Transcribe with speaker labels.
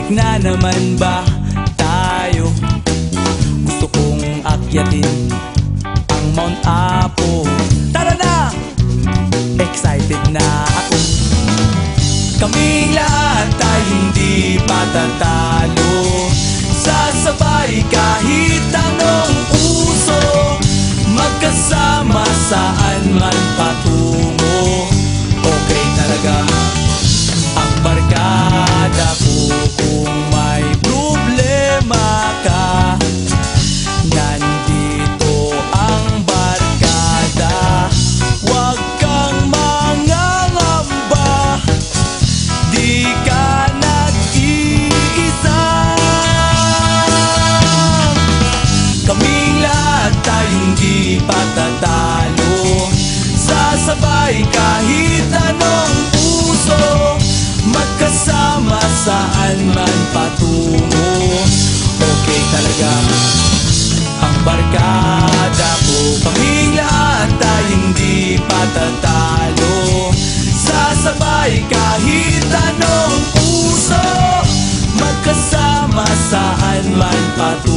Speaker 1: na naman ba tayo? Gusto kong akyatin ang Mount Apo. Tara na! Excited na ako. Kaming lahat ay hindi patatalo. Sasabay kahit anong uso, magkasama saan man patungo. Okay talaga ang barkada ko. Kung may problema ka, nandito ang barkada. Huwag kang mangangamba, di ka nag-iisa. Kaming lahat ay hindi patatalo. Sasabay kahit anong puso, magkasama saan man patungo. Okay talaga ang barkada ko. Kaming lahat ay hindi patatalo. Sasabay kahit anong puso, magkasama saan man patungo.